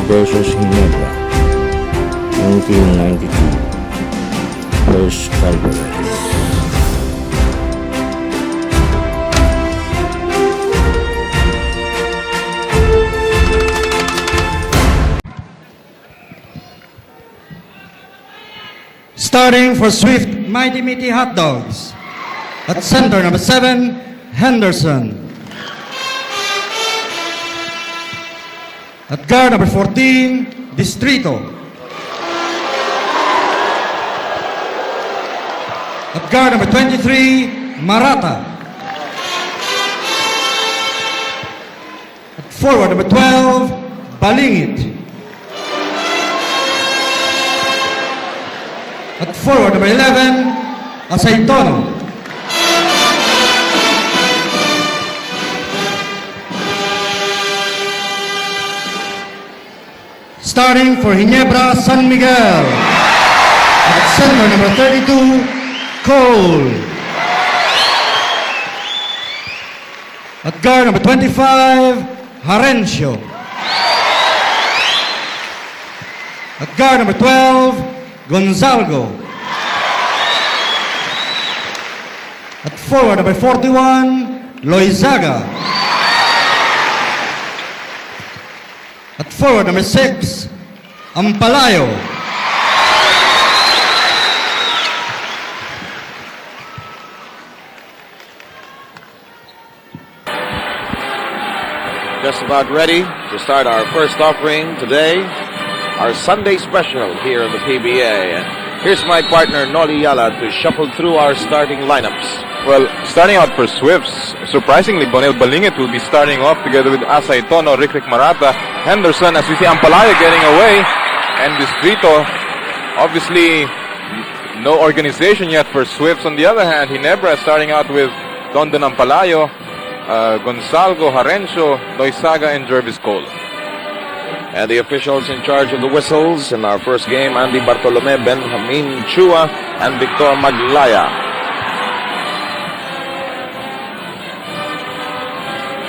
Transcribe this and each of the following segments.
versus Ginebra, 1992, First Calvary. Starting for Swift Mighty Meaty Hot Dogs. At center, number 7, Henderson. At guard, number 14, Distrito. At guard, number 23, Marata. At forward, number 12, Balingit. At forward, number 11, Asaytono. Starting for Ginebra, San Miguel. At center, number 32, Cole. At guard, number 25, Harencio. At guard, number 12, Gonzalgo. At forward, number 41, Loizaga. At forward, number 6, Ampalayo. Just about ready to start our first offering today, our Sunday special here in the PBA. And here's my partner Noli Yala to shuffle through our starting lineups. Well, starting out for Swifts, surprisingly, Bonel Balingit will be starting off together with Asay Tono, Rick Marata, Henderson, as we see Ampalayo getting away, and Distrito. Obviously, no organization yet for Swifts. On the other hand, Ginebra starting out with Dondon Ampalayo, Gonzalgo, Harencio, Loizaga, and Jervis Cole. And the officials in charge of the whistles in our first game, Andy Bartolome, Benjamin Chua, and Victor Maglaya.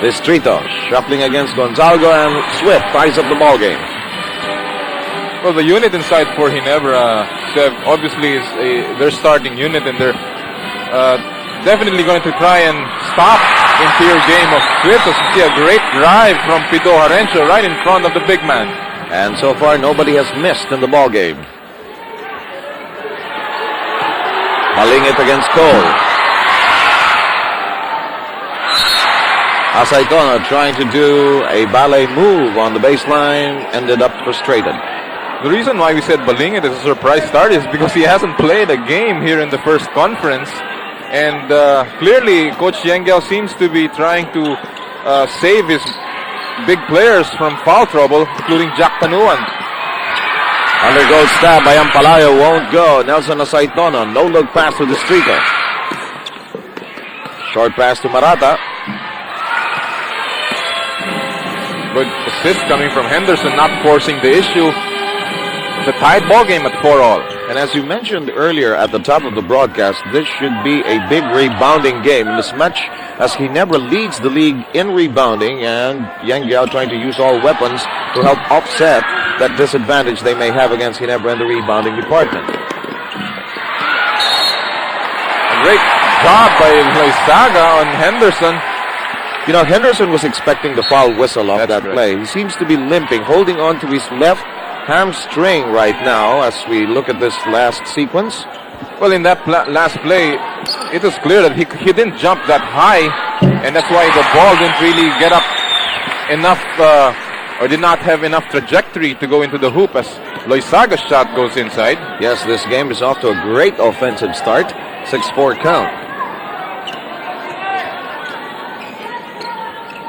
Distrito shuffling against Gonzalgo, and Swift ties up the ball game. Well, the unit inside for Ginebra, Sev, obviously is their starting unit, and they're definitely going to try and stop interior game of Swift. As you see a great drive from Pito Harencio right in front of the big man. And so far, nobody has missed in the ball game. Balingit against Cole. Asaytono trying to do a ballet move on the baseline, ended up frustrated. The reason why we said Balingit is a surprise start is because he hasn't played a game here in the first conference. And clearly, Coach Yengel seems to be trying to save his big players from foul trouble, including Jack Tanuan. Undergoes stab by Ampalayo, won't go. Nelson Asaytono, no-look pass to Distrito. Short pass to Marata. Good assist coming from Henderson, not forcing the issue. The tied ball game at 4-all. And as you mentioned earlier at the top of the broadcast, this should be a big rebounding game. This much as Ginebra leads the league in rebounding, and Yengel trying to use all weapons to help offset that disadvantage they may have against Ginebra in the rebounding department. A great job by Loizaga on Henderson. You know, Henderson was expecting the foul whistle off that play. He seems to be limping, holding on to his left hamstring right now as we look at this last sequence. Well, in that last play, it was clear that he didn't jump that high, and that's why the ball didn't really get up enough, or did not have enough trajectory to go into the hoop as Loizaga's shot goes inside. Yes, this game is off to a great offensive start. 6-4 count.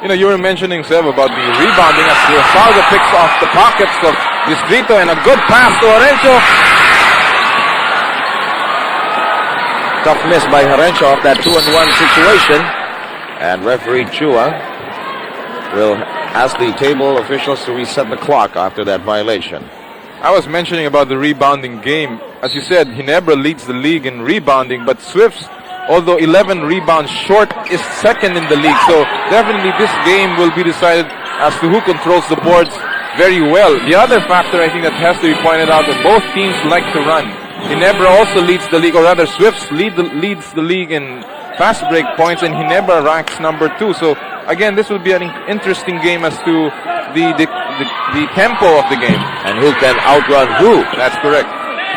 You know, you were mentioning, Sev, about the rebounding as Loizaga picks off the pockets of Distrito, and a good pass to Harencio. Tough miss by Harencio off that 2-on-1 situation. And referee Chua will ask the table officials to reset the clock after that violation. I was mentioning about the rebounding game. As you said, Ginebra leads the league in rebounding, but Swifts, although 11 rebounds short, is second in the league. So definitely this game will be decided as to who controls the boards very well. The other factor I think that has to be pointed out that both teams like to run. Ginebra also leads the league, or rather Swifts leads the league in fast break points, and Ginebra ranks number 2. So again, this will be an interesting game as to the tempo of the game. And who can outrun who? That's correct.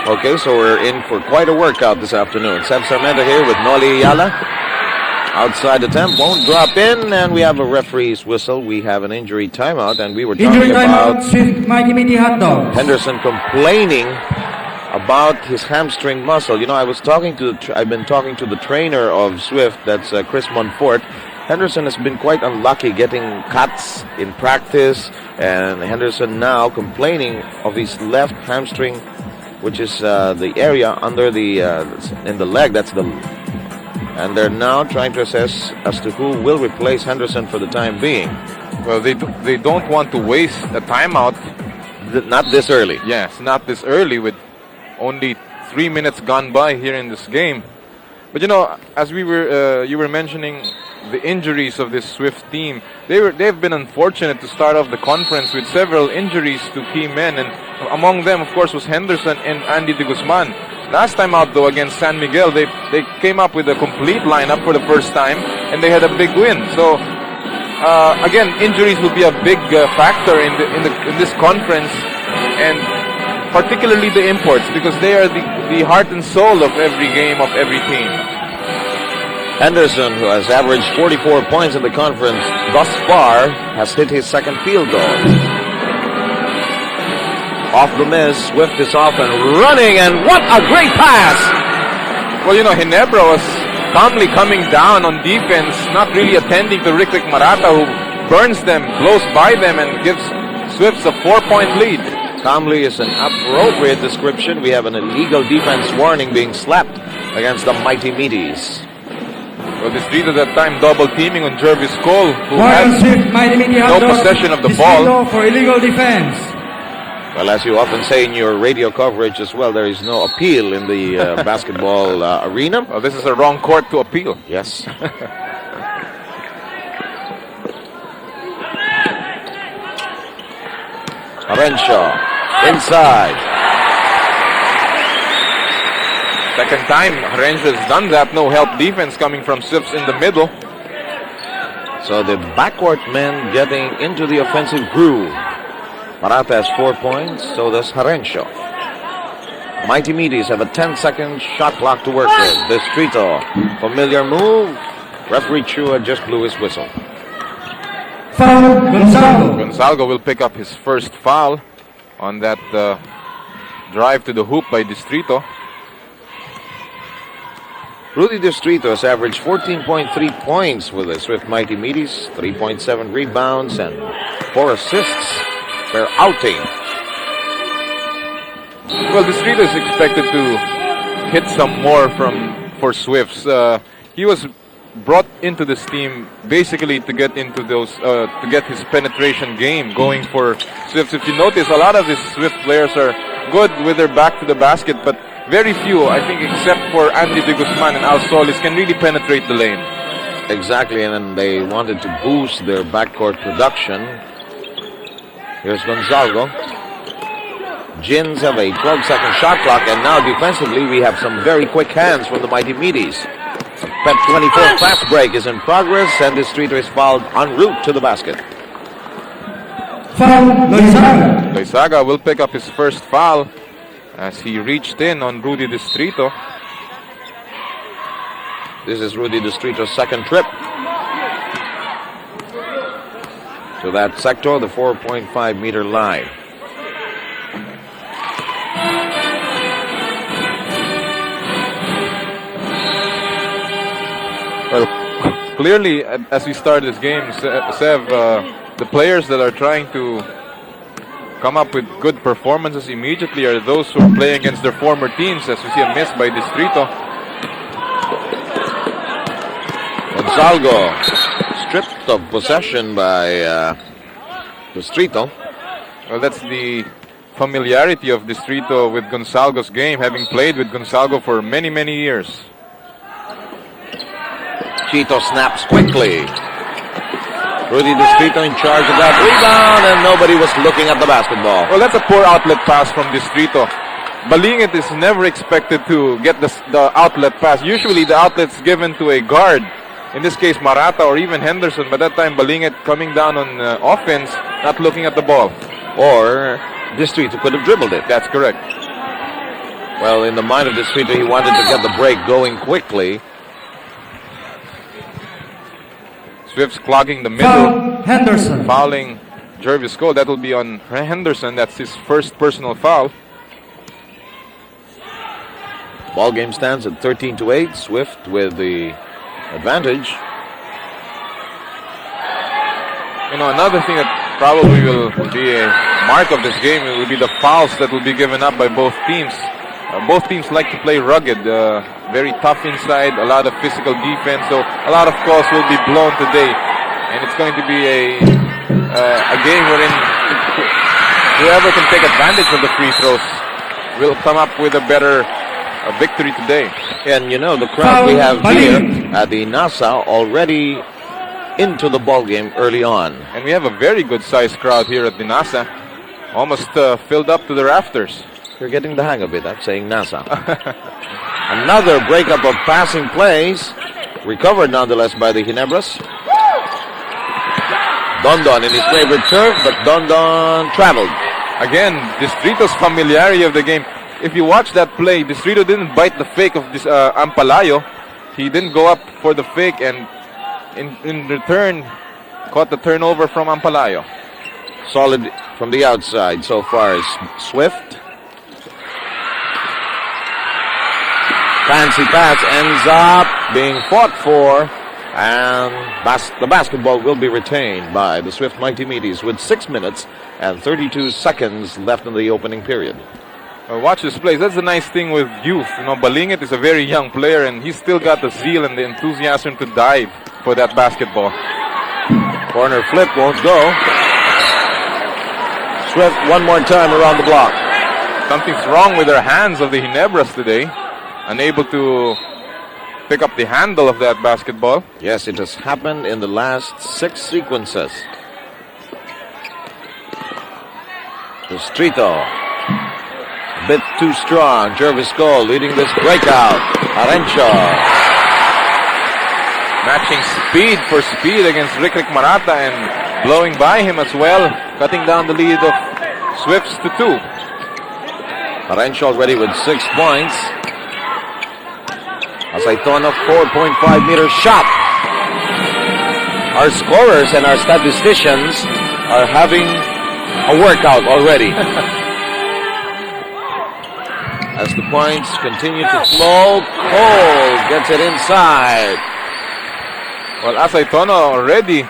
Okay, so we're in for quite a workout this afternoon. Seb Sarmento here with Noli Ayala. Outside the temp, won't drop in, and we have a referee's whistle. We have an injury timeout, and we were Injury talking about timeout, Swift Mighty Meaty Hot Dogs. Henderson complaining about his hamstring muscle. You know, I've been talking to the trainer of Swift, that's Chris Monfort. Henderson has been quite unlucky getting cuts in practice, and Henderson now complaining of his left hamstring, which is the area under the in the leg. And they're now trying to assess as to who will replace Henderson for the time being. Well, they don't want to waste a timeout. Not this early. Yes, not this early with only 3 minutes gone by here in this game. But you know, as you were mentioning the injuries of this Swift team, they've been unfortunate to start off the conference with several injuries to key men, and among them, of course, was Henderson and Andy De Guzman. Last time out, though, against San Miguel, they came up with a complete lineup for the first time, and they had a big win. So, again, injuries will be a big factor in this conference, and particularly the imports, because they are the heart and soul of every game of every team. Henderson, who has averaged 44 points in the conference thus far, has hit his second field goal. Off the miss, Swift is off and running, and what a great pass! Well, you know, Ginebra was calmly coming down on defense, not really attending to Rick Marata, who burns them, blows by them, and gives Swifts a 4-point lead. Calmly is an appropriate description. We have an illegal defense warning being slapped against the Mighty Meaties. Well, Distrito that time double teaming on Jervis Cole, who Warren had Swift Mighty Meaty Hot no Dogs. possession of the Distrito ball. for illegal defense. Well, as you often say in your radio coverage as well, there is no appeal in the basketball arena. Well, this is a wrong court to appeal. Yes. Renshaw inside. Second time, Renshaw has done that. No help defense coming from Swifts in the middle. So the backcourt men getting into the offensive groove. Marata has 4 points, so does Renshaw. Mighty Meaties have a 10-second shot clock to work with. Distrito, familiar move. Referee Chua just blew his whistle. Foul, Gonzalo. Gonzalgo will pick up his first foul on that drive to the hoop by Distrito. Rudy Distrito has averaged 14.3 points with the Swift Mighty Meaties, 3.7 rebounds, and 4 assists per outing. Well, Distrito is expected to hit some more for Swifts. He was brought into this team basically to get into those to get his penetration game going for Swifts. If you notice, a lot of these Swift players are good with their back to the basket, but very few, I think, except for Andy De Guzman and Al Solis, can really penetrate the lane. Exactly, and then they wanted to boost their backcourt production. Here's Gonzalgo. Gins have a 12-second shot clock, and now defensively we have some very quick hands from the Mighty Meaties. Pep 24 fast break is in progress, and Distrito is fouled en route to the basket. Foul, Loizaga. Loizaga will pick up his first foul as he reached in on Rudy Distrito. This is Rudy Distrito's second trip to that sector, the 4.5 meter line. Well, clearly, as we start this game, Sev, the players that are trying to come up with good performances immediately are those who are playing against their former teams, as we see a miss by Distrito. Gonzalgo stripped of possession by Distrito. Well, that's the familiarity of Distrito with Gonzalgo's game, having played with Gonzalgo for many, many years. Chito snaps quickly. Rudy Distrito in charge of that rebound, and nobody was looking at the basketball. Well, that's a poor outlet pass from Distrito. Balingit is never expected to get the outlet pass. Usually the outlet's given to a guard. In this case, Marata or even Henderson. But that time, Balingit coming down on offense, not looking at the ball. Or Distrito could have dribbled it. That's correct. Well, in the mind of Distrito, he wanted to get the break going quickly. Swifts clogging the middle. Foul, Henderson. Fouling Jervis Cole. That will be on Henderson. That's his first personal foul. Ball game stands at 13-8. Swift with the advantage. You know, another thing that probably will be a mark of this game will be the fouls that will be given up by both teams. Both teams like to play rugged, very tough inside, a lot of physical defense. So a lot of calls will be blown today, and it's going to be a game wherein whoever can take advantage of the free throws will come up with a better victory today. And you know, the crowd we have here at the NASA already into the ball game early on. And we have a very good sized crowd here at the NASA, almost filled up to the rafters. You're getting the hang of it. I'm saying NASA. Another breakup of passing plays, recovered nonetheless by the Ginebras. Dondon in his favorite turf, but Dondon traveled. Again, Distrito's familiarity of the game. If you watch that play, Distrito didn't bite the fake of this Ampalayo. He didn't go up for the fake, and in return, caught the turnover from Ampalayo. Solid from the outside so far is Swift. Fancy pass ends up being fought for, and the basketball will be retained by the Swift Mighty Meaties with 6 minutes and 32 seconds left in the opening period. Watch this play. That's the nice thing with youth. You know, Balingit is a very young player, and he's still got the zeal and the enthusiasm to dive for that basketball. Corner flip won't go. Swift one more time around the block. Something's wrong with their hands of the Ginebras today. Unable to pick up the handle of that basketball. Yes, it has happened in the last 6 sequences. Distrito. A bit too strong. Jervis Cole leading this breakout. Arencho. Matching speed for speed against Rick Marata and blowing by him as well. Cutting down the lead of Swifts to 2. Arencho already with 6 points. Asaitono, 4.5-meter shot. Our scorers and our statisticians are having a workout already. As the points continue to flow, Cole gets it inside. Well, Asaitono already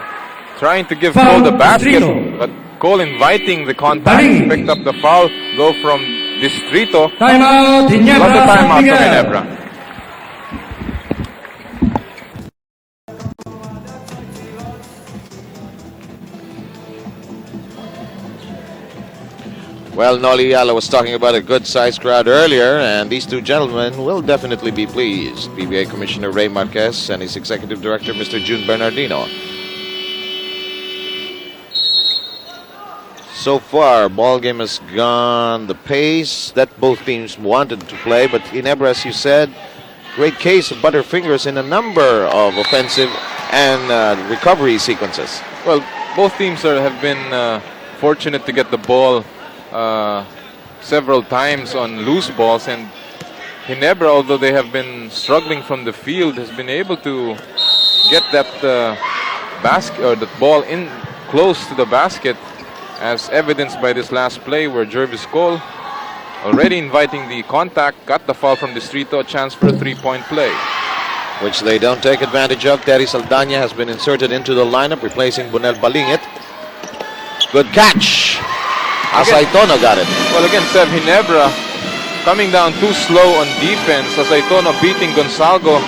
trying to give Cole the basket, but Cole inviting the contact, picked up the foul, go from Distrito. Timeout, Ginebra. Plus the timeout from Ginebra. Well, Noli Yala was talking about a good-sized crowd earlier, and these two gentlemen will definitely be pleased. PBA Commissioner Ray Marquez and his Executive Director, Mr. June Bernardino. So far, ball game has gone the pace that both teams wanted to play, but Ginebra, as you said, great case of butterfingers in a number of offensive and recovery sequences. Well, both teams have been fortunate to get the ball several times on loose balls, and Ginebra, although they have been struggling from the field, has been able to get that basket or the ball in close to the basket, as evidenced by this last play where Jervis Cole, already inviting the contact, got the foul from Distrito, a chance for a 3-point play, which they don't take advantage of. Terry Saldana has been inserted into the lineup, replacing Bunel Balingit. Good catch. Asaitono got it. Well, again, Seb, Ginebra coming down too slow on defense. Asaitono beating Gonzalgo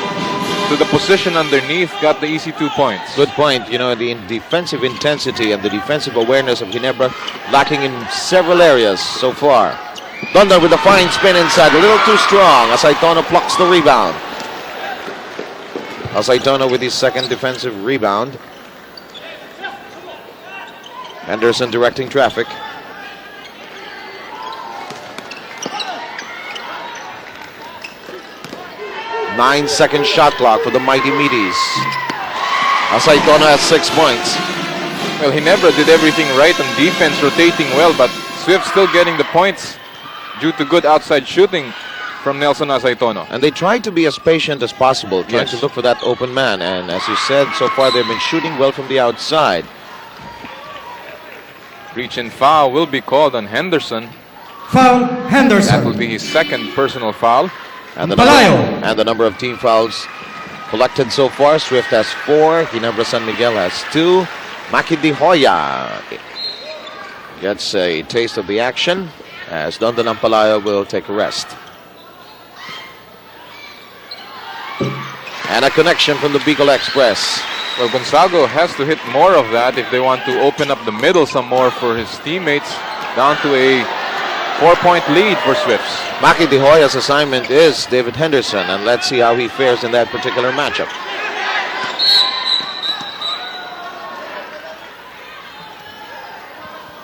to the position underneath, got the easy 2 points. Good point. You know, the defensive intensity and the defensive awareness of Ginebra lacking in several areas so far. Thunder with a fine spin inside, a little too strong. Asaitono plucks the rebound. Asaitono with his second defensive rebound. Henderson directing traffic. Nine-second shot clock for the Mighty Meaties. Asaytono has 6 points. Well, Ginebra did everything right on defense, rotating well, but Swift still getting the points due to good outside shooting from Nelson Asaytono. And they tried to be as patient as possible, trying Yes. to look for that open man. And as you said, so far they've been shooting well from the outside. Reach and foul will be called on Henderson. Foul, That will Henderson. be his second personal foul. And Palayo. the number of team fouls collected so far. Swift has 4. Ginebra San Miguel has 2. Maki De Hoya gets a taste of the action as Dondon Palayo will take a rest. And a connection from the Bicol Express. Well, Gonzago has to hit more of that if they want to open up the middle some more for his teammates. Down to a 4-point lead for Swifts. Maki De Hoya's assignment is David Henderson, and let's see how he fares in that particular matchup.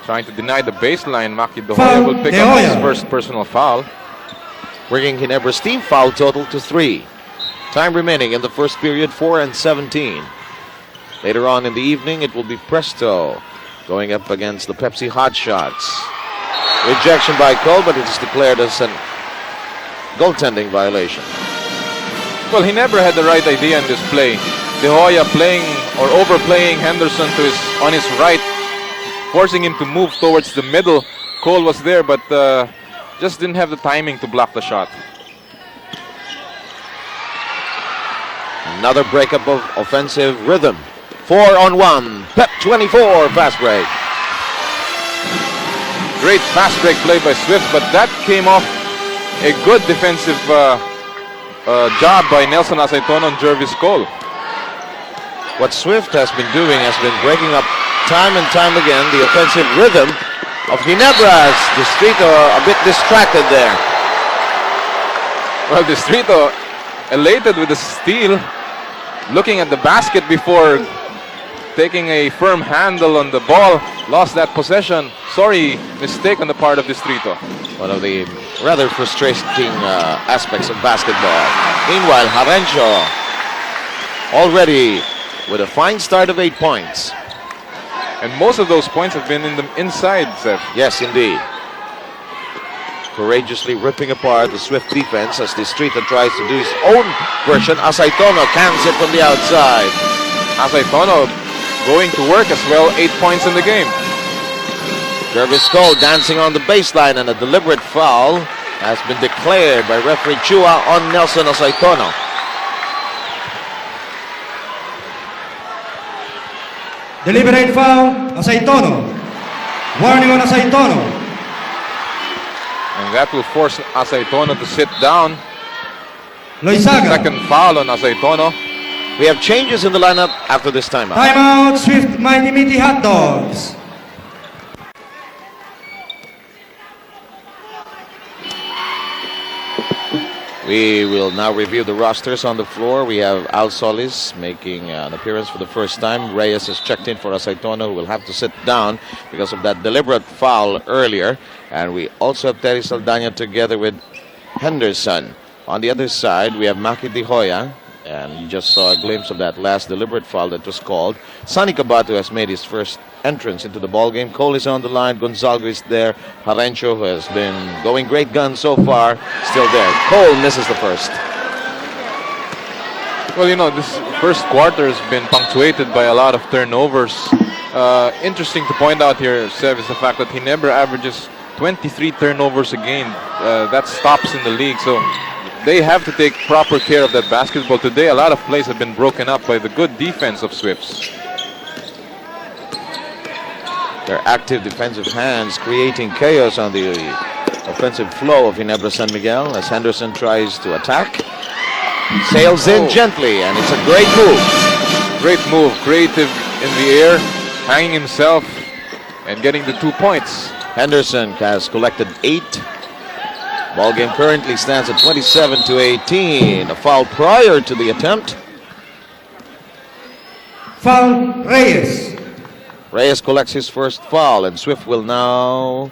Trying to deny the baseline. Maki De Foul, Hoya will pick De up his Hoya. first personal foul. Bringing Ginebra's team foul total to 3. Time remaining in the first period, 4 and 17. Later on in the evening, it will be Presto going up against the Pepsi Hot Shots. Rejection by Cole, but it is declared as a goaltending violation. Well, Ginebra had the right idea in this play. De Hoya playing or overplaying Henderson on his right, forcing him to move towards the middle. Cole was there, but just didn't have the timing to block the shot. Another breakup of offensive rhythm. 4-on-1. Pep 24 fast break. Great fast break play by Swift, but that came off a good defensive job by Nelson Asaytono and Jervis Cole. What Swift has been doing has been breaking up time and time again the offensive rhythm of Ginebra. Distrito a bit distracted there. Well, Distrito elated with the steal, looking at the basket before taking a firm handle on the ball, lost that possession. Sorry, mistake on the part of Distrito. One of the rather frustrating aspects of basketball. Meanwhile, Harencio already with a fine start of 8 points. And most of those points have been in the inside, Seth. Yes, indeed. Courageously ripping apart the Swift defense as Distrito tries to do his own version. Asaytono cans it from the outside. Asaytono going to work as well, 8 points in the game. Jervis Cole dancing on the baseline, and a deliberate foul has been declared by referee Chua on Nelson Asaytono. Deliberate foul, Asaytono. Warning on Asaytono. And that will force Asaytono to sit down. Loizaga. Second foul on Asaytono. We have changes in the lineup after this timeout. Timeout, Swift Mighty Meaty Hot Dogs. We will now review the rosters on the floor. We have Al Solis making an appearance for the first time. Reyes is checked in for Asaytono, who will have to sit down because of that deliberate foul earlier. And we also have Terry Saldana together with Henderson. On the other side, we have Maki De Hoya, and you just saw a glimpse of that last deliberate foul that was called. Sonny Cabato has made his first entrance into the ball game. Cole is on the line. Gonzago is there. Harencio, who has been going great guns so far, still there. Cole misses the first. Well, you know, this first quarter has been punctuated by a lot of turnovers. Interesting to point out here, Sev, is the fact that Ginebra averages 23 turnovers a game. That's tops in the league. So they have to take proper care of that basketball. Today, a lot of plays have been broken up by the good defense of Swifts. Their active defensive hands creating chaos on the offensive flow of Ginebra San Miguel as Henderson tries to attack. Sails in gently, and it's a great move. Great move, creative in the air, hanging himself and getting the 2 points. Henderson has collected 8. Ball game currently stands at 27-18. A foul prior to the attempt. Foul, Reyes. Reyes collects his first foul, and Swift will now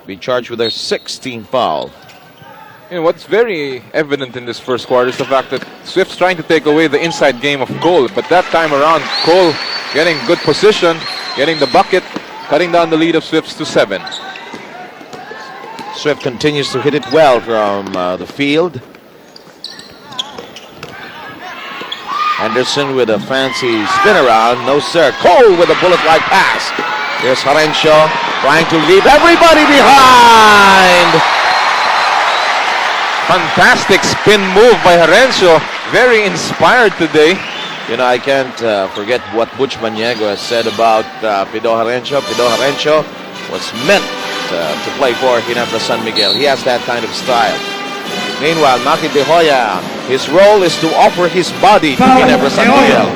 be charged with their 16th foul. You know, what's very evident in this first quarter is the fact that Swift's trying to take away the inside game of Cole, but that time around, Cole getting good position, getting the bucket, cutting down the lead of Swifts to 7. Swift continues to hit it well from the field. Henderson with a fancy spin around. No, sir. Cole with a bullet-like pass. Here's Horencio trying to leave everybody behind. Fantastic spin move by Horencio. Very inspired today. You know, I can't forget what Butch Maniego has said about Pido Horencio. Pido Horencio was meant to play for Ginebra San Miguel. He has that kind of style. Meanwhile, Maki De Hoya, his role is to offer his body to Ginebra San Miguel.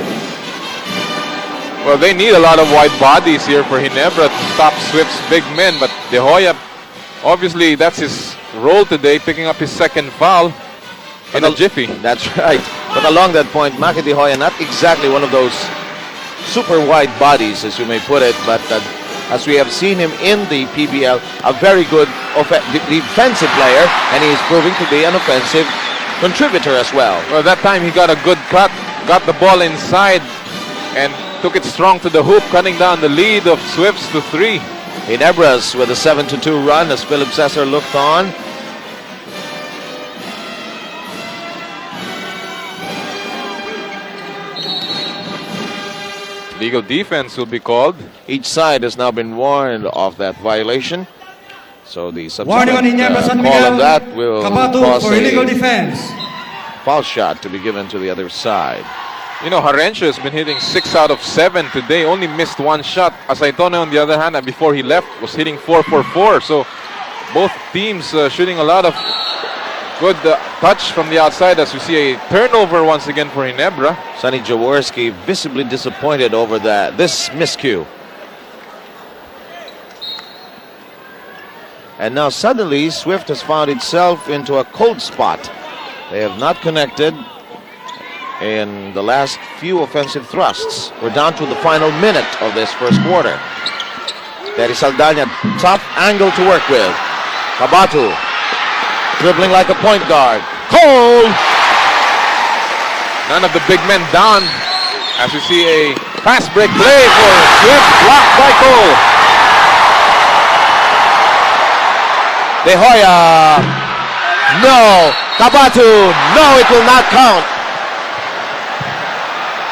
Well, they need a lot of wide bodies here for Ginebra to stop Swift's big men, but De Hoya, obviously that's his role today, picking up his second foul in a jiffy. That's right. But along that point, Maki De Hoya, not exactly one of those super wide bodies, as you may put it, but as we have seen him in the PBL, a very good defensive player, and he is proving to be an offensive contributor as well. Well, that time he got a good cut, got the ball inside, and took it strong to the hoop, cutting down the lead of Swifts to 3. Ginebras with a 7-2 run as Philip Cesar looked on. Legal defense will be called. Each side has now been warned of that violation. So the Warning on subsequent Ginebra San call Miguel. of that will Kabatu cause for illegal a defense. foul shot to be given to the other side. You know, Horencio has been hitting 6 out of 7 today, only missed 1 shot. Asaitone, on the other hand, and before he left, was hitting 4 for 4. So both teams shooting a lot of good touch from the outside, as we see a turnover once again for Ginebra. Sonny Jaworski visibly disappointed over this miscue. And now suddenly Swift has found itself into a cold spot. They have not connected in the last few offensive thrusts. We're down to the final minute of this first quarter. Terry Saldana, tough angle to work with. Kabatu dribbling like a point guard. Cole! None of the big men down, as we see a fast break play for Swift, blocked by Cole. De Hoya. No. Kabatu. No, it will not count.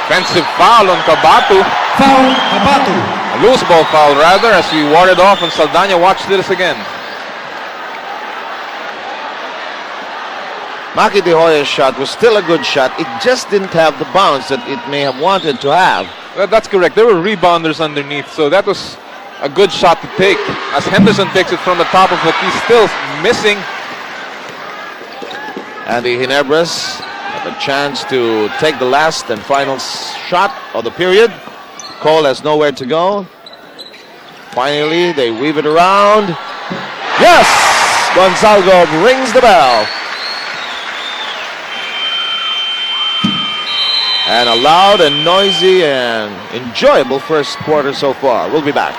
Offensive foul on Kabatu. Foul, Kabatu. A loose ball foul, rather, as we warded off, and Saldana watched this again. Maki De Hoya's shot was still a good shot. It just didn't have the bounce that it may have wanted to have. Well, that's correct. There were rebounders underneath, so that was a good shot to take. As Henderson takes it from the top of the key, still missing. And the Ginebras have a chance to take the last and final shot of the period. Cole has nowhere to go. Finally, they weave it around. Yes! Gonzalgo rings the bell. And a loud and noisy and enjoyable first quarter so far. We'll be back.